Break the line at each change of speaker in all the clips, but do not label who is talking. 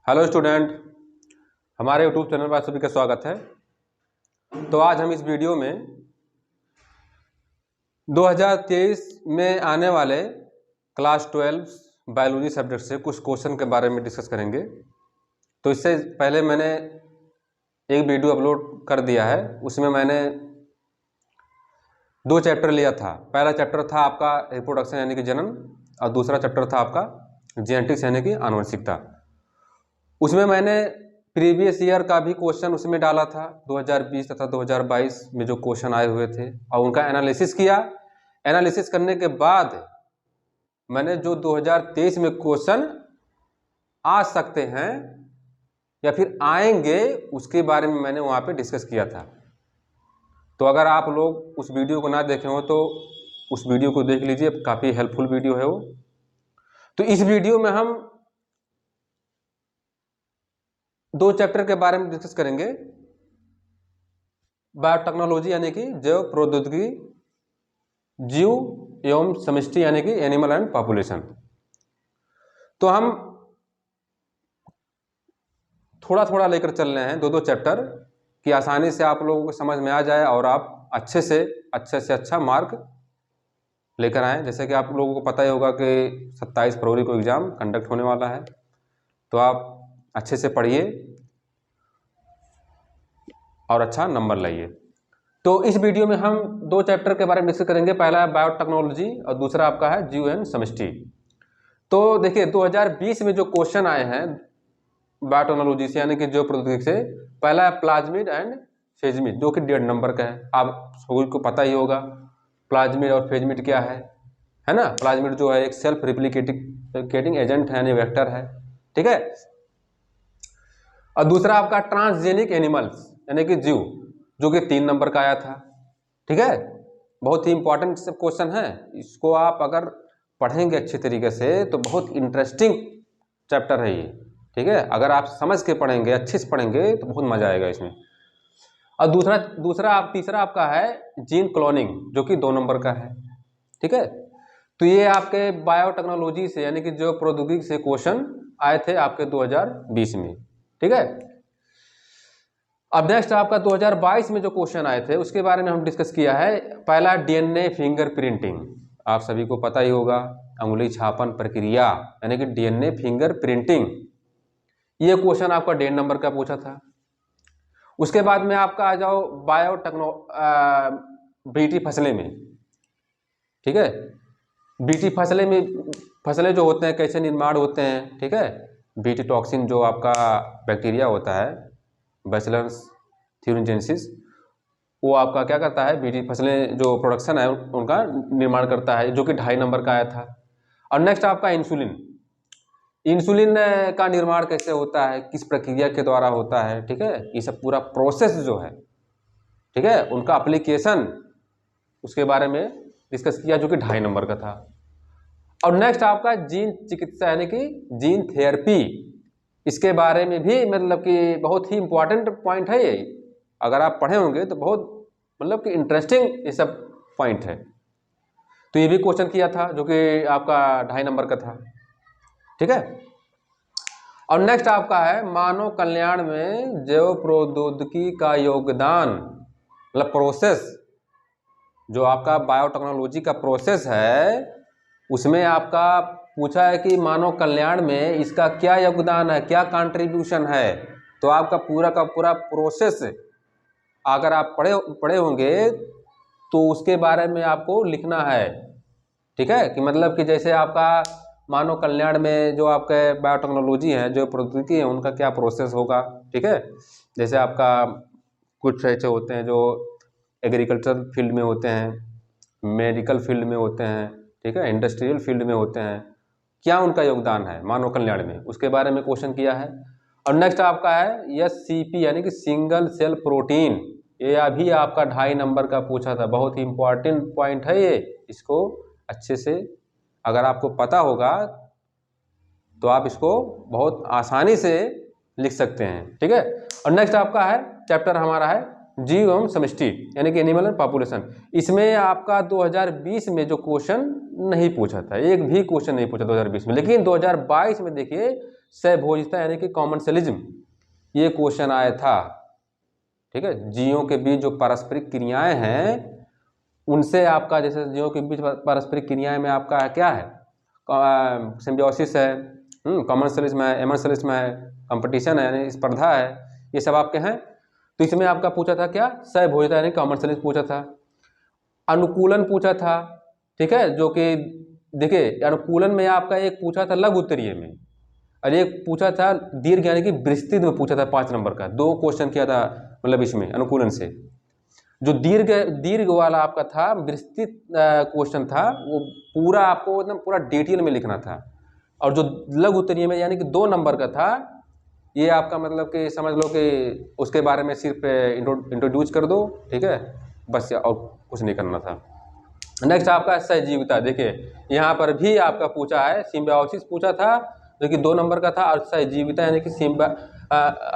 Hello student, हमारे YouTube channel पर आप सभी का स्वागत है। तो आज हम इस वीडियो में 2023 में आने वाले क्लास 12 बायोलॉजी सब्जेक्ट से कुछ क्वेश्चन के बारे में डिस्कस करेंगे। तो इससे पहले मैंने एक वीडियो अपलोड कर दिया है, उसमें मैंने 2 चैप्टर लिया था। पहला चैप्टर था आपका रिप्रोडक्शन यानी कि जनन, और दूसरा चैप्टर था आपका जेनेटिक्स यानी कि आनुवंशिकता। उसमें मैंने प्रीवियस ईयर का भी क्वेश्चन उसमें डाला था, 2020 तथा 2022 में जो क्वेश्चन आए हुए थे, और उनका एनालिसिस किया। एनालिसिस करने के बाद मैंने जो 2023 में क्वेश्चन आ सकते हैं या फिर आएंगे उसके बारे में मैंने वहाँ पे डिस्कस किया था। तो अगर आप लोग उस वीडियो को ना देखे हो तो उस वीडियो को देख लीजिए, काफ़ी हेल्पफुल वीडियो है वो। तो इस वीडियो में हम 2 चैप्टर के बारे में डिस्कस करेंगे। बायोटेक्नोलॉजी यानी कि जैव प्रौद्योगिकी, जीव एवं समष्टि यानी कि एनिमल एंड पॉपुलेशन। तो हम थोड़ा थोड़ा लेकर चल रहे हैं 2-2 चैप्टर, कि आसानी से आप लोगों को समझ में आ जाए और आप अच्छे से अच्छा मार्क लेकर आएँ। जैसे कि आप लोगों को पता ही होगा कि 27 फरवरी को एग्ज़ाम कंडक्ट होने वाला है, तो आप अच्छे से पढ़िए और अच्छा नंबर लाइए। तो इस वीडियो में हम 2 चैप्टर के बारे में डिस्कस करेंगे। पहला है बायोटेक्नोलॉजी और दूसरा आपका है जीव एंड समष्टि। तो देखिए 2020 में जो क्वेश्चन आए हैं बायोटेक्नोलॉजी से यानी कि जैव प्रौद्योगिकी से, पहला है प्लाज्मिड एंड फेजमिड, जो कि 1.5 नंबर का है। आप सभी को पता ही होगा प्लाज्मिड और फेजमिड क्या है ना। प्लाज्मिड जो है एक सेल्फ रिप्लिकेटिंग एजेंट है यानी वेक्टर है, ठीक है। और दूसरा आपका ट्रांसजेनिक एनिमल्स यानी कि जीव, जो कि 3 नंबर का आया था, ठीक है। बहुत ही इंपॉर्टेंट क्वेश्चन है। इसको आप अगर पढ़ेंगे अच्छे तरीके से तो बहुत इंटरेस्टिंग चैप्टर है ये, ठीक है। अगर आप समझ के पढ़ेंगे, अच्छे से पढ़ेंगे तो बहुत मजा आएगा इसमें। और तीसरा आपका है जीन क्लोनिंग, जो कि 2 नंबर का है, ठीक है। तो ये आपके बायोटेक्नोलॉजी से यानी कि जो प्रौद्योगिकी से क्वेश्चन आए थे आपके 2020 में, ठीक है। अब नेक्स्ट आपका 2022 में जो क्वेश्चन आए थे उसके बारे में हम डिस्कस किया है। पहला डीएनए फिंगर प्रिंटिंग, आप सभी को पता ही होगा, अंगुली छापन प्रक्रिया यानी कि डीएनए फिंगर प्रिंटिंग। ये क्वेश्चन आपका 1.5 नंबर का पूछा था। उसके बाद में आपका आ जाओ बीटी फसलें में, ठीक है। बीटी फसलें में, फसलें जो होते हैं कैसे निर्माण होते हैं, ठीक है। बीटी टॉक्सिन जो आपका बैक्टीरिया होता है, बैसिलस थ्यूरिनजेंसिस, वो आपका क्या करता है, बीटी फसलें जो प्रोडक्शन है उनका निर्माण करता है, जो कि 2.5 नंबर का आया था। और नेक्स्ट आपका इंसुलिन का निर्माण कैसे होता है, किस प्रक्रिया के द्वारा होता है, ठीक है। ये सब पूरा प्रोसेस जो है, ठीक है, उनका एप्लीकेशन, उसके बारे में डिस्कस किया, जो कि 2.5 नंबर का था। और नेक्स्ट आपका जीन चिकित्सा यानी कि जीन थेरेपी, इसके बारे में भी मतलब कि बहुत ही इंपॉर्टेंट पॉइंट है ये। अगर आप पढ़े होंगे तो बहुत मतलब कि इंटरेस्टिंग ये सब पॉइंट है। तो ये भी क्वेश्चन किया था, जो कि आपका 2.5 नंबर का था, ठीक है। और नेक्स्ट आपका है मानव कल्याण में जैव प्रौद्योगिकी का योगदान, मतलब प्रोसेस, जो आपका बायोटेक्नोलॉजी का प्रोसेस है उसमें आपका पूछा है कि मानव कल्याण में इसका क्या योगदान है, क्या कंट्रीब्यूशन है। तो आपका पूरा का पूरा प्रोसेस अगर आप पढ़े होंगे तो उसके बारे में आपको लिखना है, ठीक है। कि मतलब कि जैसे आपका मानव कल्याण में जो आपके बायोटेक्नोलॉजी है, जो प्रौद्योगिकी है, उनका क्या प्रोसेस होगा, ठीक है। जैसे आपका कुछ ऐसे होते हैं जो एग्रीकल्चर फील्ड में होते हैं, मेडिकल फील्ड में होते हैं, ठीक है, इंडस्ट्रियल फील्ड में होते हैं, क्या उनका योगदान है मानव कल्याण में, उसके बारे में क्वेश्चन किया है। और नेक्स्ट आपका है SCP यानी कि सिंगल सेल प्रोटीन, ये अभी आपका 2.5 नंबर का पूछा था। बहुत ही इंपॉर्टेंट पॉइंट है ये, इसको अच्छे से अगर आपको पता होगा तो आप इसको बहुत आसानी से लिख सकते हैं, ठीक है। और नेक्स्ट आपका है चैप्टर हमारा है जीव एवं समष्टि यानी कि एनिमल एंड पॉपुलेशन, इसमें आपका 2020 में जो क्वेश्चन नहीं पूछा था, एक भी क्वेश्चन नहीं पूछा 2020 में, लेकिन 2022 में देखिए सहभोजिता यानी कि कॉमनसेलिज्म ये क्वेश्चन आया था। ठीक है, जीवों के बीच जो पारस्परिक क्रियाएं हैं उनसे आपका, जैसे जीवों के बीच पारस्परिक क्रियाएं में आपका क्या है, सिम्बियोसिस है, कॉमनसेलिज्म है, एमर्सलिज्म है, कंपटीशन है यानी स्पर्धा है, ये सब आपके हैं। तो इसमें आपका पूछा था क्या, सहभोजिता यानी कॉमनसेलिज्म पूछा था। अनुकूलन पूछा था, ठीक है, जो कि देखिए अनुकूलन में आपका एक पूछा था लघु उत्तरीय में, और एक पूछा था दीर्घ यानी कि विस्तृत में पूछा था 5 नंबर का, 2 क्वेश्चन किया था मतलब इसमें अनुकूलन से। जो दीर्घ वाला आपका था विस्तृत क्वेश्चन था, वो पूरा आपको एकदम पूरा डिटेल में लिखना था, और जो लघु उत्तरीय में यानी कि 2 नंबर का था, ये आपका मतलब कि समझ लो कि उसके बारे में सिर्फ इंट्रोड्यूस कर दो, ठीक है, बस, और कुछ नहीं करना था। नेक्स्ट आपका सहजीविता, देखिए यहाँ पर भी आपका पूछा है, सिम्बायोसिस पूछा था जो कि 2 नंबर का था, और सहजीविता यानी कि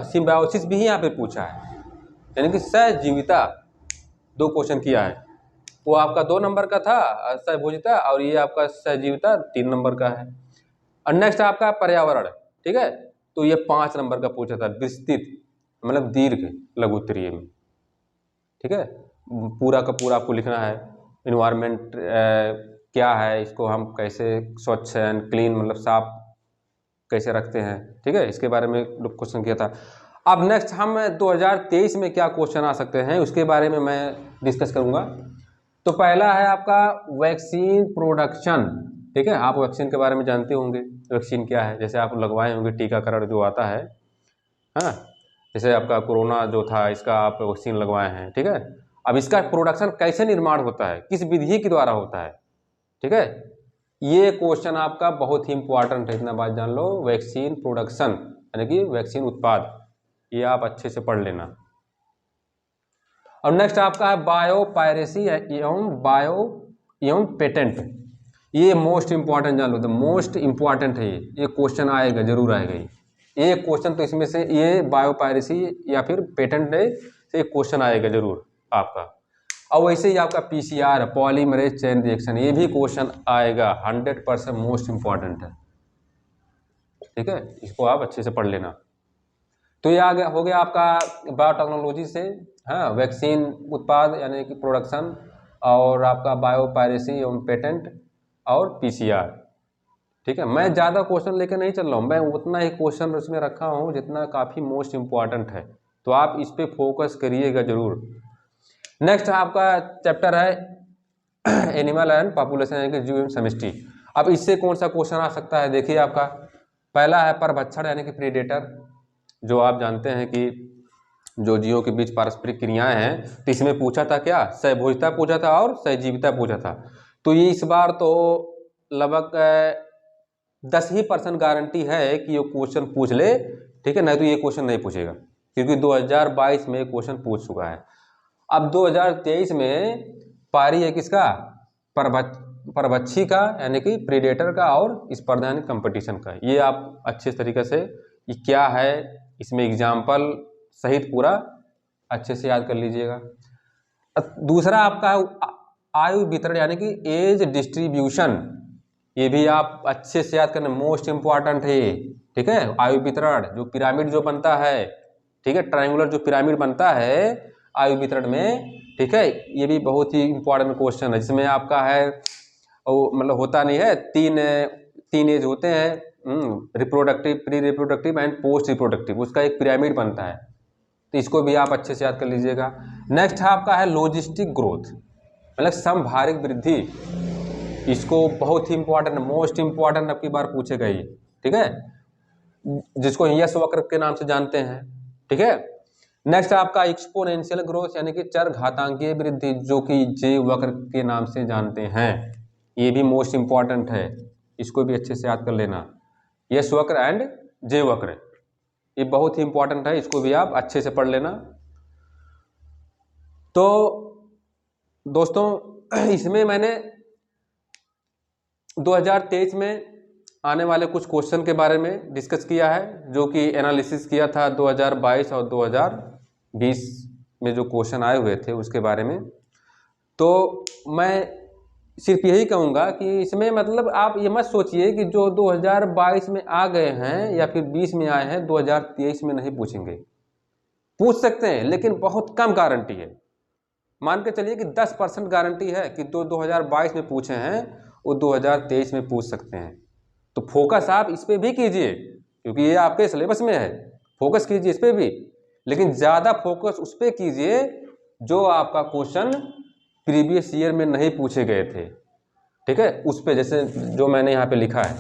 सिम्बायोसिस भी यहाँ पे पूछा है, यानी कि सहजीविता 2 क्वेश्चन किया है, वो आपका 2 नंबर का था सहभोजिता, और ये आपका सहजीविता 3 नंबर का है। और नेक्स्ट आपका पर्यावरण, ठीक है, तो ये 5 नंबर का पूछा था विस्तृत मतलब दीर्घ लघु उत्तरीय में, ठीक है, पूरा का पूरा आपको लिखना है। इन्वायरमेंट क्या है, इसको हम कैसे स्वच्छ एंड क्लीन मतलब साफ कैसे रखते हैं, ठीक है, इसके बारे में क्वेश्चन किया था। अब नेक्स्ट हम 2023 में क्या क्वेश्चन आ सकते हैं उसके बारे में मैं डिस्कस करूंगा। तो पहला है आपका वैक्सीन प्रोडक्शन, ठीक है, आप वैक्सीन के बारे में जानते होंगे, वैक्सीन क्या है, जैसे आप लगवाए होंगे टीकाकरण जो आता है, हाँ, जैसे आपका कोरोना जो था इसका आप वैक्सीन लगवाए हैं, ठीक है। अब इसका प्रोडक्शन कैसे निर्माण होता है, किस विधि के द्वारा होता है, ठीक है, ये क्वेश्चन आपका बहुत ही इंपॉर्टेंट है, इतना बात जान लो। वैक्सीन प्रोडक्शन यानी कि वैक्सीन उत्पाद, ये आप अच्छे से पढ़ लेना। और नेक्स्ट आपका है बायोपायरेसी एवं पेटेंट, ये मोस्ट इंपॉर्टेंट जान लो, तो मोस्ट इंपॉर्टेंट है ये क्वेश्चन आएगा, जरूर आएगा ये एक क्वेश्चन, तो इसमें से ये बायोपायरेसी या फिर पेटेंट से एक क्वेश्चन आएगा जरूर आपका। और वैसे ही आपका पीसीआर पॉलीमरेज चेन रिएक्शन, ये भी क्वेश्चन आएगा, 100% मोस्ट इंपॉर्टेंट है, ठीक है, इसको आप अच्छे से पढ़ लेना। तो ये आ गया, हो गया आपका बायोटेक्नोलॉजी से, हाँ, वैक्सीन उत्पाद यानी कि प्रोडक्शन, और आपका बायोपायरेसी एवं पेटेंट, और पीसीआर, ठीक है। मैं ज़्यादा क्वेश्चन लेकर नहीं चल रहा हूँ, मैं उतना ही क्वेश्चन उसमें रखा हूँ जितना काफ़ी मोस्ट इंपॉर्टेंट है, तो आप इस पर फोकस करिएगा जरूर। नेक्स्ट आपका चैप्टर है एनिमल एंड पॉपुलेशन यानी कि जीव एवं समष्टि। अब इससे कौन सा क्वेश्चन आ सकता है, देखिए आपका पहला है परभक्षण यानी कि प्रीडेटर, जो आप जानते हैं कि जो जीवों के बीच पारस्परिक क्रियाएं हैं, तो इसमें पूछा था क्या, सहभोजिता पूछा था और सहजीविता पूछा था। तो ये इस बार तो लगभग 10% गारंटी है कि ये क्वेश्चन पूछ ले, ठीक है, नहीं तो ये क्वेश्चन नहीं पूछेगा, क्योंकि 2022 में क्वेश्चन पूछ चुका है। अब 2023 में पारी है किसका, परभक्षी का यानी कि प्रीडेटर का, और स्पर्धा यानी कंपटीशन का। ये आप अच्छे तरीके से ये क्या है इसमें एग्जाम्पल सहित पूरा अच्छे से याद कर लीजिएगा। दूसरा आपका आयु वितरण यानी कि एज डिस्ट्रीब्यूशन, ये भी आप अच्छे से याद करना, मोस्ट इंपॉर्टेंट है ये, ठीक है। आयु वितरण जो पिरामिड जो बनता है, ठीक है, ट्रायंगुलर जो पिरामिड बनता है आयु वितरण में, ठीक है, ये भी बहुत ही इंपॉर्टेंट क्वेश्चन है, जिसमें आपका है मतलब होता नहीं है, तीन एज होते हैं, reproductive, pre reproductive and post reproductive, उसका एक पिरामिड बनता है, तो इसको भी आप अच्छे से याद कर लीजिएगा। नेक्स्ट आपका है लॉजिस्टिक ग्रोथ मतलब समभारिक वृद्धि, इसको बहुत ही इंपॉर्टेंट, मोस्ट इंपॉर्टेंट अब की बार पूछेगा ये, ठीक है, जिसको यस वक्र के नाम से जानते हैं, ठीक है। नेक्स्ट आपका एक्सपोनेंशियल ग्रोथ यानी कि चरघातांकीय वृद्धि, जो कि जे वक्र के नाम से जानते हैं, ये भी मोस्ट इंपॉर्टेंट है, इसको भी अच्छे से याद कर लेना। यस वक्र एंड जे वक्र ये बहुत ही इंपॉर्टेंट है, इसको भी आप अच्छे से पढ़ लेना। तो दोस्तों इसमें मैंने 2023 में आने वाले कुछ क्वेश्चन के बारे में डिस्कस किया है, जो कि एनालिसिस किया था 2022 और 2020 में जो क्वेश्चन आए हुए थे उसके बारे में। तो मैं सिर्फ यही कहूँगा कि इसमें मतलब आप ये मत सोचिए कि जो 2022 में आ गए हैं या फिर 20 में आए हैं 2023 में नहीं पूछेंगे। पूछ सकते हैं लेकिन बहुत कम गारंटी है। मान के चलिए कि 10% गारंटी है कि 2022 में पूछे हैं वो 2023 में पूछ सकते हैं। तो फोकस आप इस पर भी कीजिए क्योंकि ये आपके सिलेबस में है, फोकस कीजिए इस पर भी, लेकिन ज़्यादा फोकस उस पर कीजिए जो आपका क्वेश्चन प्रीवियस ईयर में नहीं पूछे गए थे। ठीक है, उस पर जैसे जो मैंने यहाँ पे लिखा है,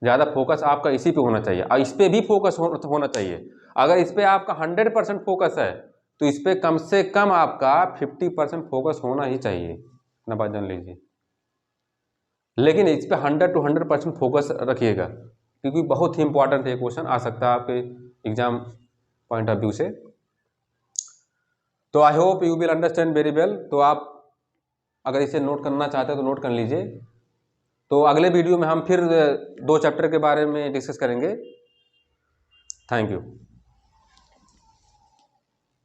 ज़्यादा फोकस आपका इसी पे होना चाहिए और इस पर भी फोकस होना चाहिए। अगर इस पर आपका 100% फोकस है तो इस पर कम से कम आपका 50% फोकस होना ही चाहिए, ना बात जान लीजिए। लेकिन इस पर 100 to 100% फोकस रखिएगा क्योंकि बहुत ही इंपॉर्टेंट है, क्वेश्चन आ सकता है आपके एग्जाम पॉइंट ऑफ व्यू से। तो I hope you will understand very well. तो आप अगर इसे नोट करना चाहते हैं तो नोट कर लीजिए। तो अगले वीडियो में हम फिर 2 चैप्टर के बारे में डिस्कस करेंगे। Thank you.